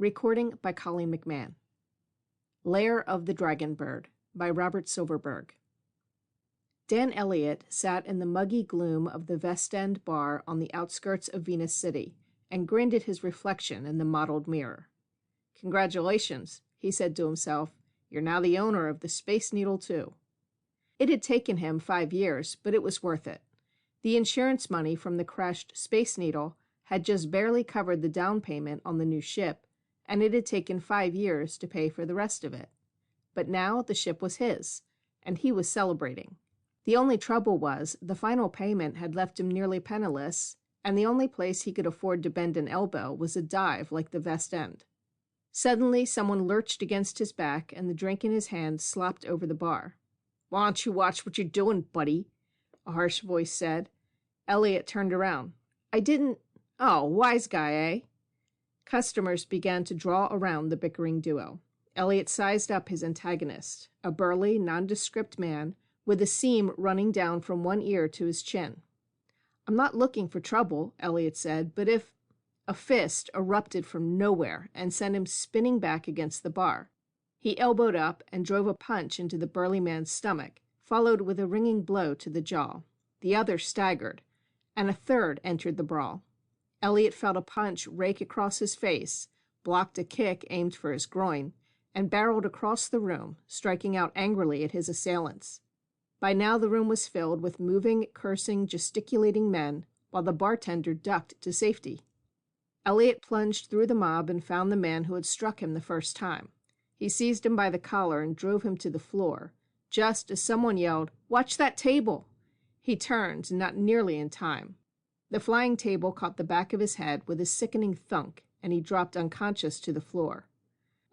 Recording by Colleen McMahon. Lair of the Dragonbird by Robert Silverberg. Dan Elliott sat in the muggy gloom of the West End bar on the outskirts of Venus City and grinned at his reflection in the mottled mirror. "Congratulations," he said to himself. "You're now the owner of the Space Needle, too." It had taken him 5 years, but it was worth it. The insurance money from the crashed Space Needle had just barely covered the down payment on the new ship, and it had taken 5 years to pay for the rest of it. But now the ship was his, and he was celebrating. The only trouble was the final payment had left him nearly penniless, and the only place he could afford to bend an elbow was a dive like the West End. Suddenly someone lurched against his back, and the drink in his hand slopped over the bar. "Why don't you watch what you're doing, buddy?" a harsh voice said. Elliott turned around. "I didn't— Oh, wise guy, eh?" Customers began to draw around the bickering duo. Elliott sized up his antagonist, a burly, nondescript man with a seam running down from one ear to his chin. "I'm not looking for trouble," Elliott said, "but if—" A fist erupted from nowhere and sent him spinning back against the bar. He elbowed up and drove a punch into the burly man's stomach, followed with a ringing blow to the jaw. The other staggered, and a third entered the brawl. Elliott felt a punch rake across his face, blocked a kick aimed for his groin, and barreled across the room, striking out angrily at his assailants. By now the room was filled with moving, cursing, gesticulating men, while the bartender ducked to safety. Elliott plunged through the mob and found the man who had struck him the first time. He seized him by the collar and drove him to the floor, just as someone yelled, "Watch that table!" He turned, not nearly in time. The flying table caught the back of his head with a sickening thunk, and he dropped unconscious to the floor.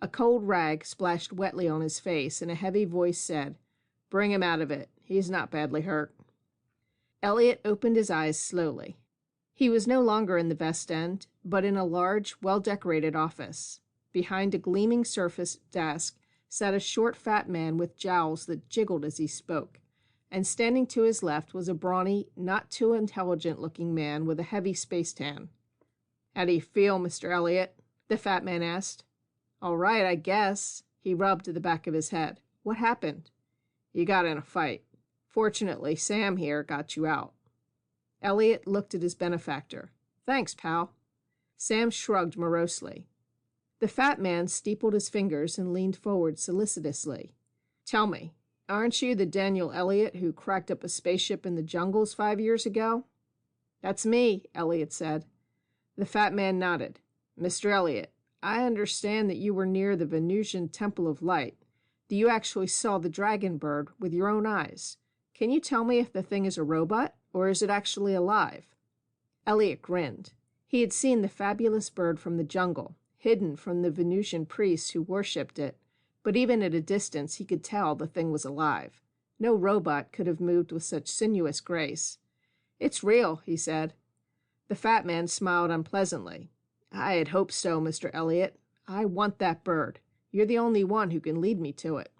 A cold rag splashed wetly on his face, and a heavy voice said, "Bring him out of it. He's not badly hurt." Elliott opened his eyes slowly. He was no longer in the West End, but in a large, well-decorated office. Behind a gleaming surface desk sat a short, fat man with jowls that jiggled as he spoke, and standing to his left was a brawny, not too intelligent-looking man with a heavy space tan. "How do you feel, Mr. Elliott?" the fat man asked. "All right, I guess." He rubbed the back of his head. "What happened?" "You got in a fight. Fortunately, Sam here got you out." Elliott looked at his benefactor. "Thanks, pal." Sam shrugged morosely. The fat man steepled his fingers and leaned forward solicitously. "Tell me, aren't you the Daniel Elliott who cracked up a spaceship in the jungles 5 years ago?" "That's me," Elliott said. The fat man nodded. "Mr. Elliott, I understand that you were near the Venusian Temple of Light, that you actually saw the Dragonbird with your own eyes. Can you tell me if the thing is a robot, or is it actually alive?" Elliott grinned. He had seen the fabulous bird from the jungle, hidden from the Venusian priests who worshipped it, but even at a distance he could tell the thing was alive. No robot could have moved with such sinuous grace. "It's real," he said. The fat man smiled unpleasantly. "I had hoped so, Mr. Elliott. I want that bird. You're the only one who can lead me to it."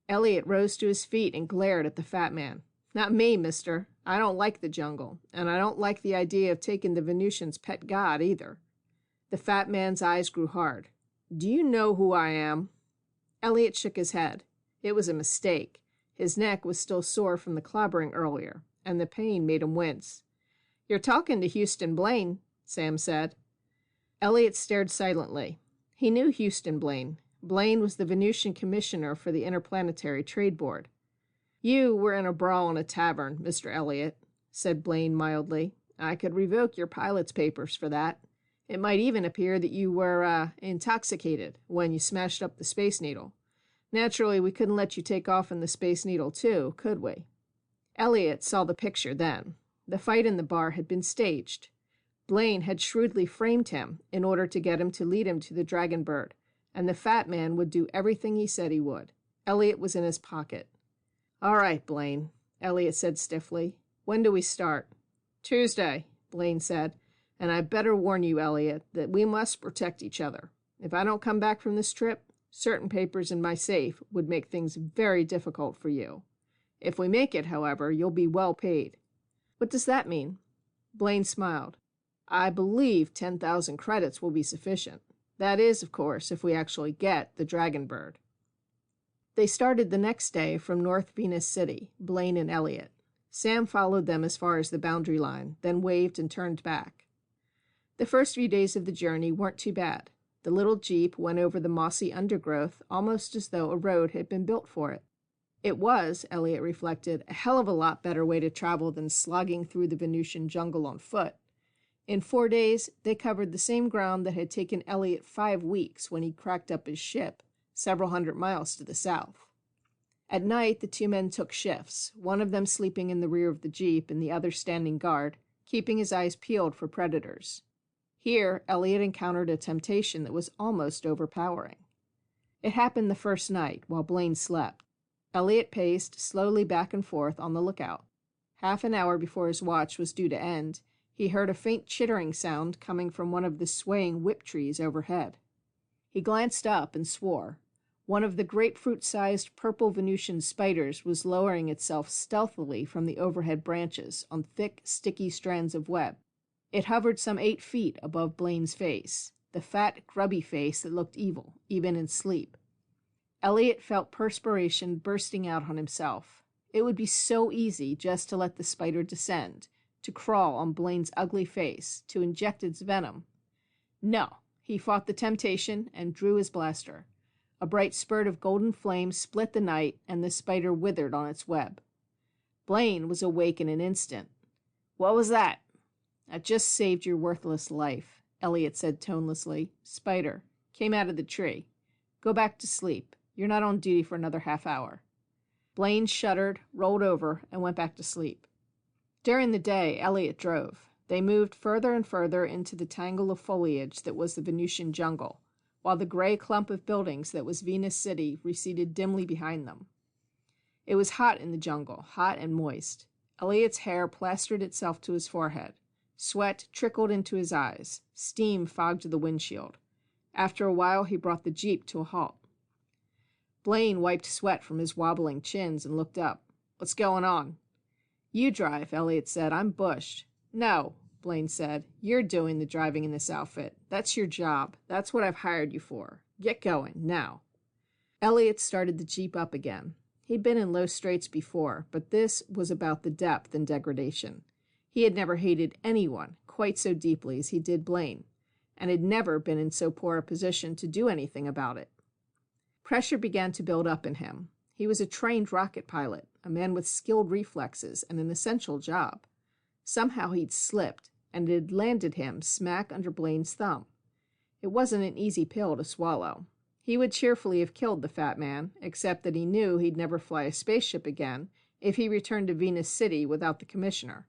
Elliott rose to his feet and glared at the fat man. "Not me, mister. I don't like the jungle, and I don't like the idea of taking the Venusians' pet god either." The fat man's eyes grew hard. "Do you know who I am?" Elliott shook his head. It was a mistake. His neck was still sore from the clobbering earlier, and the pain made him wince. "You're talking to Houston Blaine," Sam said. Elliott stared silently. He knew Houston Blaine. Blaine was the Venusian commissioner for the Interplanetary Trade Board. "You were in a brawl in a tavern, Mr. Elliott," said Blaine mildly. "I could revoke your pilot's papers for that. It might even appear that you were, intoxicated when you smashed up the Space Needle. Naturally, we couldn't let you take off in the Space Needle, too, could we?" Elliott saw the picture then. The fight in the bar had been staged. Blaine had shrewdly framed him in order to get him to lead him to the Dragonbird, and the fat man would do everything he said he would. Elliott was in his pocket. "All right, Blaine," Elliott said stiffly. "When do we start?" "Tuesday," Blaine said. "And I better warn you, Elliott, that we must protect each other. If I don't come back from this trip, certain papers in my safe would make things very difficult for you. If we make it, however, you'll be well paid." "What does that mean?" Blaine smiled. "I believe 10,000 credits will be sufficient." That is, of course, if we actually get the Dragonbird. They started the next day from North Venus City, Blaine and Elliot. Sam followed them as far as the boundary line, then waved and turned back. The first few days of the journey weren't too bad. The little jeep went over the mossy undergrowth almost as though a road had been built for it. It was, Elliot reflected, a hell of a lot better way to travel than slogging through the Venusian jungle on foot. In 4 days, they covered the same ground that had taken Elliot 5 weeks when he cracked up his ship, several hundred miles to the south. At night, the two men took shifts, one of them sleeping in the rear of the jeep and the other standing guard, keeping his eyes peeled for predators. Here, Elliot encountered a temptation that was almost overpowering. It happened the first night, while Blaine slept. Elliot paced slowly back and forth on the lookout. Half an hour before his watch was due to end, he heard a faint chittering sound coming from one of the swaying whip trees overhead. He glanced up and swore. One of the grapefruit-sized purple Venusian spiders was lowering itself stealthily from the overhead branches on thick, sticky strands of web. It hovered some 8 feet above Blaine's face, the fat, grubby face that looked evil, even in sleep. Elliot felt perspiration bursting out on himself. It would be so easy just to let the spider descend, to crawl on Blaine's ugly face, to inject its venom. No, he fought the temptation and drew his blaster. A bright spurt of golden flame split the night, and the spider withered on its web. Blaine was awake in an instant. "What was that?" "I just saved your worthless life," Elliot said tonelessly. "Spider. Came out of the tree. Go back to sleep. You're not on duty for another half hour." Blaine shuddered, rolled over, and went back to sleep. During the day, Elliot drove. They moved further and further into the tangle of foliage that was the Venusian jungle, while the gray clump of buildings that was Venus City receded dimly behind them. It was hot in the jungle, hot and moist. Elliot's hair plastered itself to his forehead. Sweat trickled into his eyes. Steam fogged the windshield. After a while, he brought the jeep to a halt. Blaine wiped sweat from his wobbling chins and looked up. "What's going on?" "You drive," Elliot said. "I'm bushed." "No," Blaine said. "You're doing the driving in this outfit. That's your job. That's what I've hired you for. Get going, now." Elliot started the jeep up again. He'd been in low straits before, but this was about the depth and degradation. He had never hated anyone quite so deeply as he did Blaine, and had never been in so poor a position to do anything about it. Pressure began to build up in him. He was a trained rocket pilot, a man with skilled reflexes and an essential job. Somehow he'd slipped, and it had landed him smack under Blaine's thumb. It wasn't an easy pill to swallow. He would cheerfully have killed the fat man, except that he knew he'd never fly a spaceship again if he returned to Venus City without the commissioner.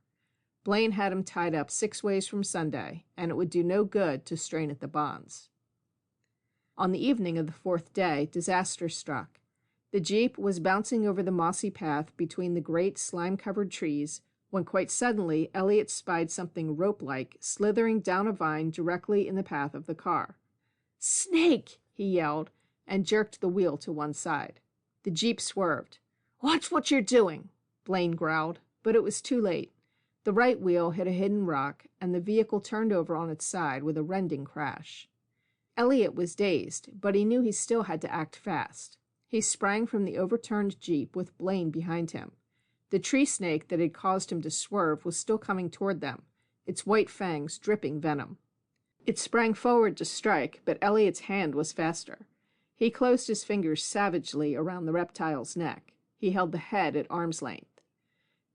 Blaine had him tied up 6 ways from Sunday, and it would do no good to strain at the bonds. On the evening of the 4th day, disaster struck. The jeep was bouncing over the mossy path between the great slime-covered trees when quite suddenly Elliot spied something rope-like slithering down a vine directly in the path of the car. "Snake!" he yelled, and jerked the wheel to one side. The jeep swerved. "Watch what you're doing," Blaine growled, but it was too late. The right wheel hit a hidden rock, and the vehicle turned over on its side with a rending crash. Elliot was dazed, but he knew he still had to act fast. He sprang from the overturned jeep with Blaine behind him. The tree snake that had caused him to swerve was still coming toward them, its white fangs dripping venom. It sprang forward to strike, but Elliot's hand was faster. He closed his fingers savagely around the reptile's neck. He held the head at arm's length.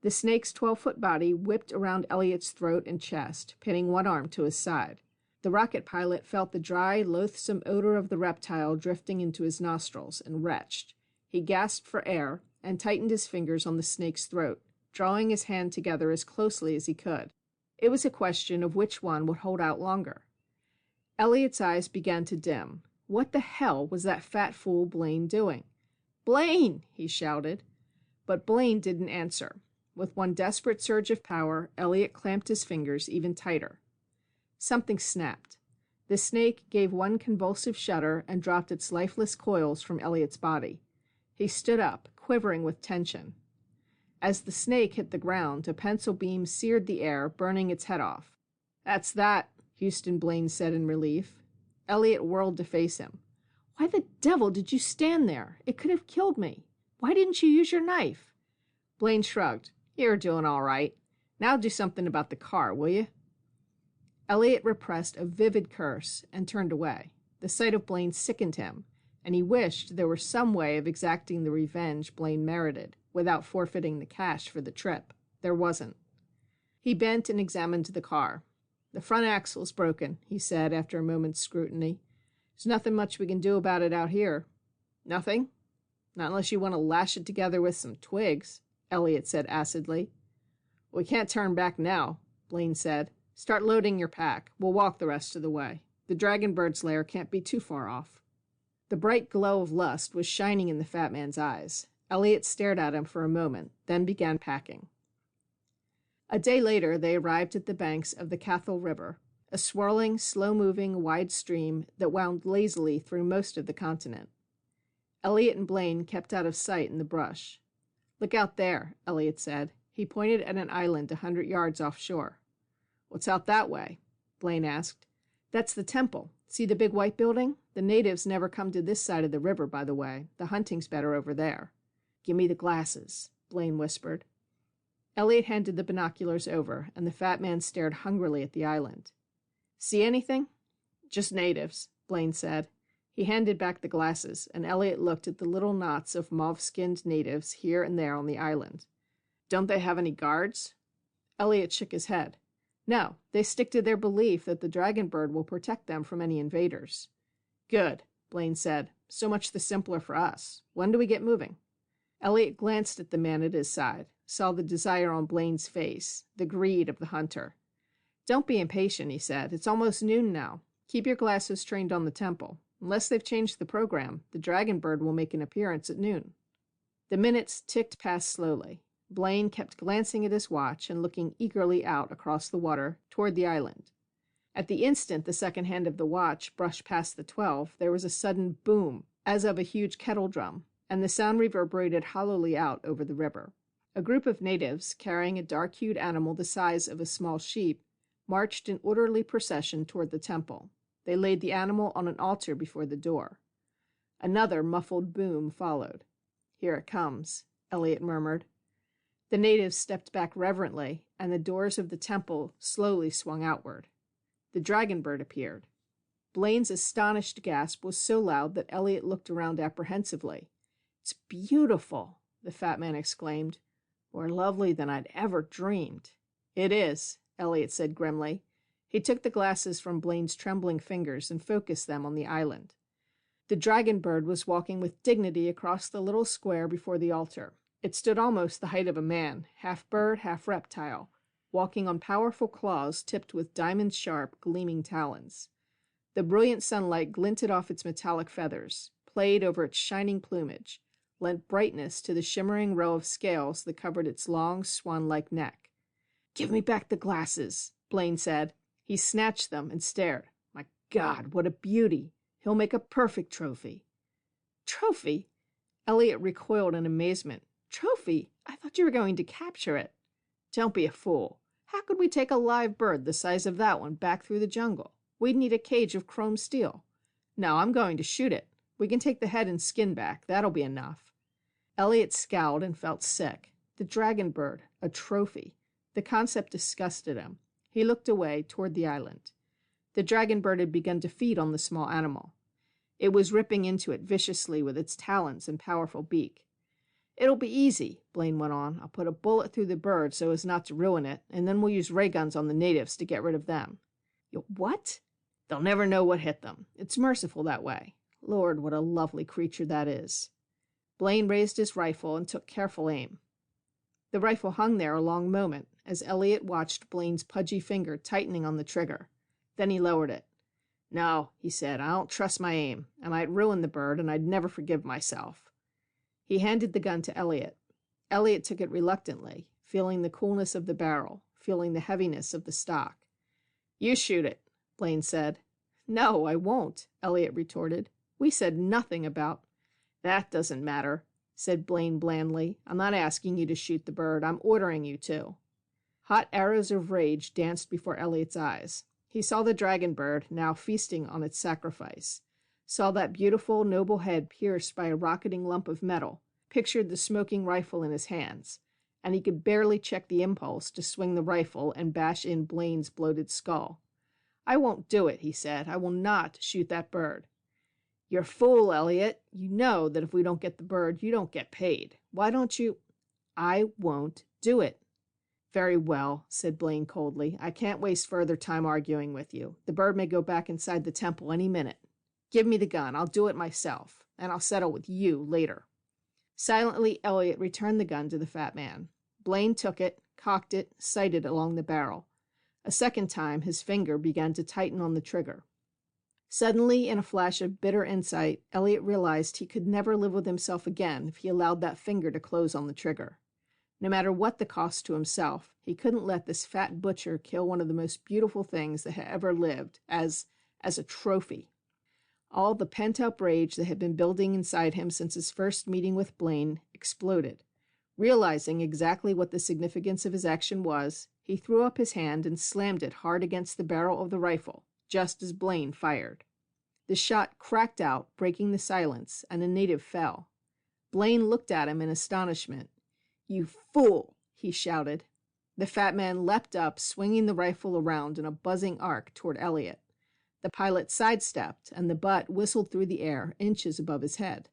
The snake's 12-foot body whipped around Elliot's throat and chest, pinning one arm to his side. The rocket pilot felt the dry, loathsome odor of the reptile drifting into his nostrils and retched. He gasped for air and tightened his fingers on the snake's throat, drawing his hand together as closely as he could. It was a question of which one would hold out longer. Elliot's eyes began to dim. What the hell was that fat fool Blaine doing? "Blaine!" he shouted. But Blaine didn't answer. With one desperate surge of power, Elliot clamped his fingers even tighter. Something snapped. The snake gave one convulsive shudder and dropped its lifeless coils from Elliot's body. He stood up, quivering with tension. As the snake hit the ground, a pencil beam seared the air, burning its head off. "That's that," Houston Blaine said in relief. Elliot whirled to face him. Why the devil did you stand there? It could have killed me. Why didn't you use your knife? Blaine shrugged. You're doing all right. Now do something about the car, will you? Elliot repressed a vivid curse and turned away. The sight of Blaine sickened him, and he wished there were some way of exacting the revenge Blaine merited without forfeiting the cash for the trip. There wasn't. He bent and examined the car. The front axle's broken, he said after a moment's scrutiny. There's nothing much we can do about it out here. Nothing? Not unless you want to lash it together with some twigs, Elliot said acidly. We can't turn back now, Blaine said. Start loading your pack. We'll walk the rest of the way. The Dragonbird's lair can't be too far off. The bright glow of lust was shining in the fat man's eyes. Elliot stared at him for a moment, then began packing. A day later, they arrived at the banks of the Cathal River, a swirling, slow-moving, wide stream that wound lazily through most of the continent. Elliot and Blaine kept out of sight in the brush. Look out there, Elliot said. He pointed at an island 100 yards offshore. What's out that way? Blaine asked. That's the temple. See the big white building? The natives never come to this side of the river, by the way. The hunting's better over there. Give me the glasses, Blaine whispered. Elliot handed the binoculars over, and the fat man stared hungrily at the island. See anything? Just natives, Blaine said. He handed back the glasses, and Elliot looked at the little knots of mauve-skinned natives here and there on the island. Don't they have any guards? Elliot shook his head. No, they stick to their belief that the Dragonbird will protect them from any invaders. Good, Blaine said. So much the simpler for us. When do we get moving? Elliot glanced at the man at his side, saw the desire on Blaine's face, the greed of the hunter. Don't be impatient, he said. It's almost noon now. Keep your glasses trained on the temple. Unless they've changed the program, the Dragonbird will make an appearance at noon. The minutes ticked past slowly. Blaine kept glancing at his watch and looking eagerly out across the water toward the island. At the instant the second hand of the watch brushed past the 12, there was a sudden boom, as of a huge kettle drum, and the sound reverberated hollowly out over the river. A group of natives, carrying a dark-hued animal the size of a small sheep, marched in orderly procession toward the temple. They laid the animal on an altar before the door. Another muffled boom followed. Here it comes, Elliot murmured. The natives stepped back reverently, and the doors of the temple slowly swung outward. The Dragonbird appeared. Blaine's astonished gasp was so loud that Elliot looked around apprehensively. It's beautiful, the fat man exclaimed. More lovely than I'd ever dreamed. It is, Elliot said grimly. He took the glasses from Blaine's trembling fingers and focused them on the island. The Dragonbird was walking with dignity across the little square before the altar. It stood almost the height of a man, half bird, half reptile, walking on powerful claws tipped with diamond-sharp, gleaming talons. The brilliant sunlight glinted off its metallic feathers, played over its shining plumage, lent brightness to the shimmering row of scales that covered its long, swan-like neck. "Give me back the glasses," Blaine said. He snatched them and stared. "My God, what a beauty! He'll make a perfect trophy." "Trophy?" Elliot recoiled in amazement. "Trophy? I thought you were going to capture it." "Don't be a fool. How could we take a live bird the size of that one back through the jungle? We'd need a cage of chrome steel. No, I'm going to shoot it. We can take the head and skin back. That'll be enough." Elliot scowled and felt sick. The Dragonbird, a trophy. The concept disgusted him. He looked away toward the island. The Dragonbird had begun to feed on the small animal. It was ripping into it viciously with its talons and powerful beak. "It'll be easy," Blaine went on. "I'll put a bullet through the bird so as not to ruin it, and then we'll use ray guns on the natives to get rid of them." "What?" "They'll never know what hit them. It's merciful that way. Lord, what a lovely creature that is." Blaine raised his rifle and took careful aim. The rifle hung there a long moment as Elliot watched Blaine's pudgy finger tightening on the trigger. Then he lowered it. "No," he said, "I don't trust my aim. I might ruin the bird, and I'd never forgive myself." He handed the gun to Elliot. Elliot took it reluctantly, feeling the coolness of the barrel, feeling the heaviness of the stock. "You shoot it," Blaine said. "No, I won't," Elliot retorted. "We said nothing about—" "That doesn't matter," said Blaine blandly. "I'm not asking you to shoot the bird. I'm ordering you to." Hot arrows of rage danced before Elliot's eyes. He saw the Dragonbird now feasting on its sacrifice, saw that beautiful, noble head pierced by a rocketing lump of metal, pictured the smoking rifle in his hands, and he could barely check the impulse to swing the rifle and bash in Blaine's bloated skull. "I won't do it," he said. "I will not shoot that bird." "You're a fool, Elliot. You know that if we don't get the bird, you don't get paid. Why don't you—" "I won't do it." "Very well," said Blaine coldly. "I can't waste further time arguing with you. The bird may go back inside the temple any minute. Give me the gun. I'll do it myself, and I'll settle with you later." Silently, Elliot returned the gun to the fat man. Blaine took it, cocked it, sighted along the barrel. A second time, his finger began to tighten on the trigger. Suddenly, in a flash of bitter insight, Elliot realized he could never live with himself again if he allowed that finger to close on the trigger. No matter what the cost to himself, he couldn't let this fat butcher kill one of the most beautiful things that had ever lived as a trophy. All the pent-up rage that had been building inside him since his first meeting with Blaine exploded. Realizing exactly what the significance of his action was, he threw up his hand and slammed it hard against the barrel of the rifle, just as Blaine fired. The shot cracked out, breaking the silence, and a native fell. Blaine looked at him in astonishment. "You fool!" he shouted. The fat man leapt up, swinging the rifle around in a buzzing arc toward Elliot. The pilot sidestepped, and the butt whistled through the air, inches above his head.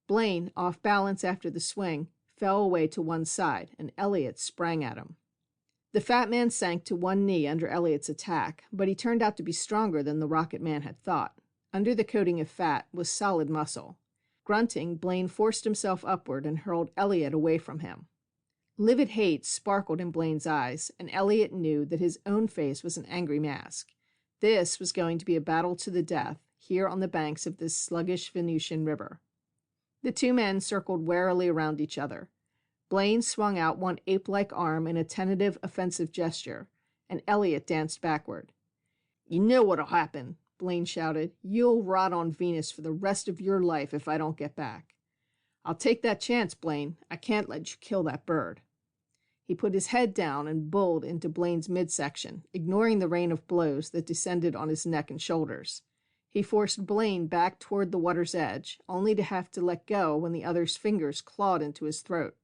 Blaine, off balance after the swing, fell away to one side, and Elliot sprang at him. The fat man sank to one knee under Elliot's attack, but he turned out to be stronger than the rocket man had thought. Under the coating of fat was solid muscle. Grunting, Blaine forced himself upward and hurled Elliot away from him. Livid hate sparkled in Blaine's eyes, and Elliot knew that his own face was an angry mask. This was going to be a battle to the death, here on the banks of this sluggish Venusian river. The two men circled warily around each other. Blaine swung out one ape-like arm in a tentative offensive gesture, and Elliot danced backward. "You know what'll happen," Blaine shouted. "You'll rot on Venus for the rest of your life if I don't get back." "I'll take that chance, Blaine. I can't let you kill that bird." He put his head down and bulled into Blaine's midsection, ignoring the rain of blows that descended on his neck and shoulders. He forced Blaine back toward the water's edge, only to have to let go when the other's fingers clawed into his throat.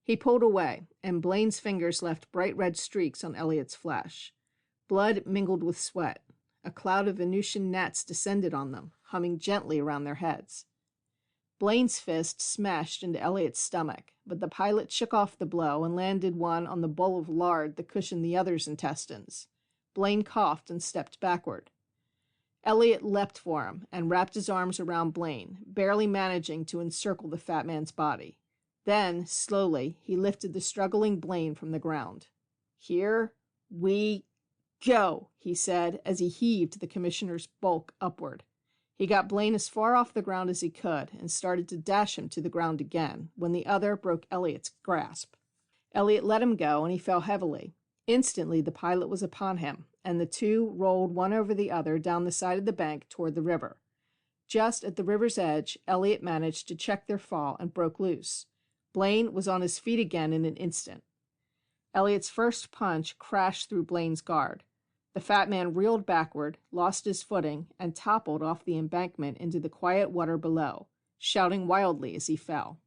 He pulled away, and Blaine's fingers left bright red streaks on Elliot's flesh. Blood mingled with sweat. A cloud of Venusian gnats descended on them, humming gently around their heads. Blaine's fist smashed into Elliot's stomach, but the pilot shook off the blow and landed one on the bowl of lard that cushioned the other's intestines. Blaine coughed and stepped backward. Elliot leapt for him and wrapped his arms around Blaine, barely managing to encircle the fat man's body. Then, slowly, he lifted the struggling Blaine from the ground. "Here we go," he said as he heaved the commissioner's bulk upward. He got Blaine as far off the ground as he could and started to dash him to the ground again when the other broke Elliot's grasp. Elliot let him go, and he fell heavily. Instantly, the pilot was upon him, and the two rolled one over the other down the side of the bank toward the river. Just at the river's edge, Elliot managed to check their fall and broke loose. Blaine was on his feet again in an instant. Elliot's first punch crashed through Blaine's guard. The fat man reeled backward, lost his footing, and toppled off the embankment into the quiet water below, shouting wildly as he fell.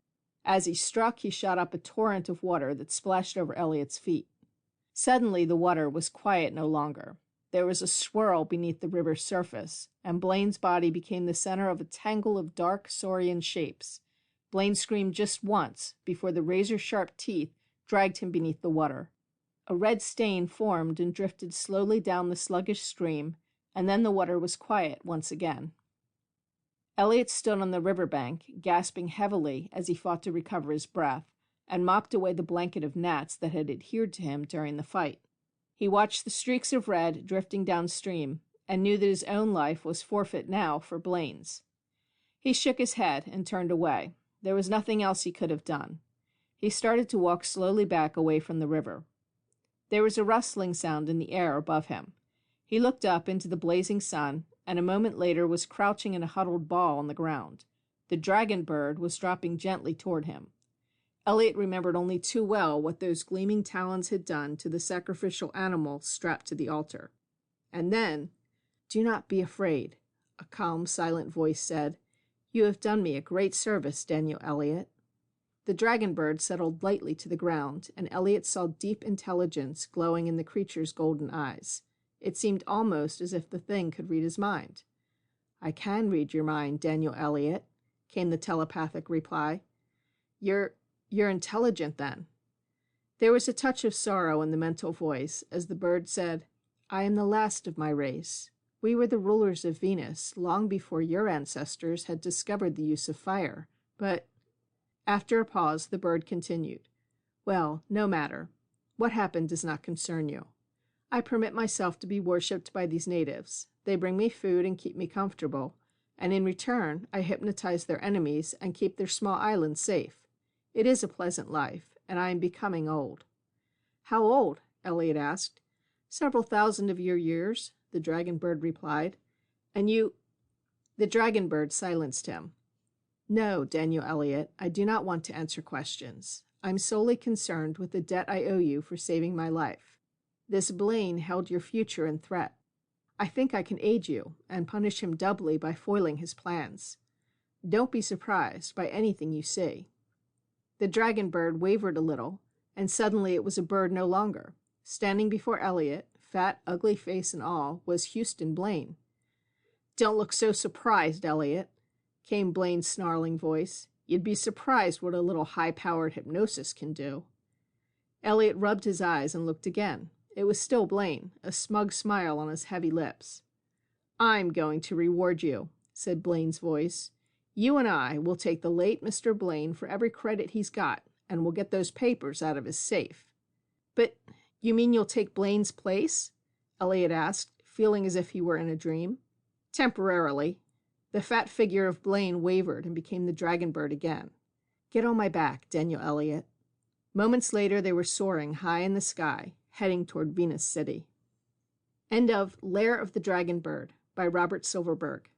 As he struck, he shot up a torrent of water that splashed over Elliot's feet. Suddenly, the water was quiet no longer. There was a swirl beneath the river's surface, and Blaine's body became the center of a tangle of dark saurian shapes. Blaine screamed just once before the razor-sharp teeth dragged him beneath the water. A red stain formed and drifted slowly down the sluggish stream, and then the water was quiet once again. Elliot stood on the riverbank, gasping heavily as he fought to recover his breath, and mopped away the blanket of gnats that had adhered to him during the fight. He watched the streaks of red drifting downstream, and knew that his own life was forfeit now for Blaine's. He shook his head and turned away. There was nothing else he could have done. He started to walk slowly back away from the river. There was a rustling sound in the air above him. He looked up into the blazing sun, and a moment later was crouching in a huddled ball on the ground. The Dragonbird was dropping gently toward him. Elliot remembered only too well what those gleaming talons had done to the sacrificial animal strapped to the altar. And then, "Do not be afraid," a calm, silent voice said. "You have done me a great service, Daniel Eliot." The Dragonbird settled lightly to the ground, and Eliot saw deep intelligence glowing in the creature's golden eyes. It seemed almost as if the thing could read his mind. "I can read your mind, Daniel Eliot," came the telepathic reply. You're intelligent, then." There was a touch of sorrow in the mental voice as the bird said, "I am the last of my race. We were the rulers of Venus long before your ancestors had discovered the use of fire, but—" After a pause, the bird continued, "Well, no matter. What happened does not concern you. I permit myself to be worshipped by these natives. They bring me food and keep me comfortable, and in return I hypnotize their enemies and keep their small island safe. It is a pleasant life, and I am becoming old." "How old?" Eliot asked. "Several thousand of your years," the Dragonbird replied. "And you—" The Dragonbird silenced him. "No, Daniel Eliot, I do not want to answer questions. I'm solely concerned with the debt I owe you for saving my life. This Blaine held your future in threat. I think I can aid you, and punish him doubly by foiling his plans. Don't be surprised by anything you see." The Dragonbird wavered a little, and suddenly it was a bird no longer. Standing before Eliot, fat, ugly face and all, was Houston Blaine. "Don't look so surprised, Eliot," came Blaine's snarling voice. "You'd be surprised what a little high-powered hypnosis can do." Eliot rubbed his eyes and looked again. It was still Blaine, a smug smile on his heavy lips. "I'm going to reward you," said Blaine's voice. "You and I will take the late Mr. Blaine for every credit he's got, and we'll get those papers out of his safe." "But you mean you'll take Blaine's place?" Eliot asked, feeling as if he were in a dream. "Temporarily." The fat figure of Blaine wavered and became the Dragonbird again. "Get on my back, Daniel Eliot." Moments later they were soaring high in the sky, heading toward Venus City. End of Lair of the Dragonbird by Robert Silverberg.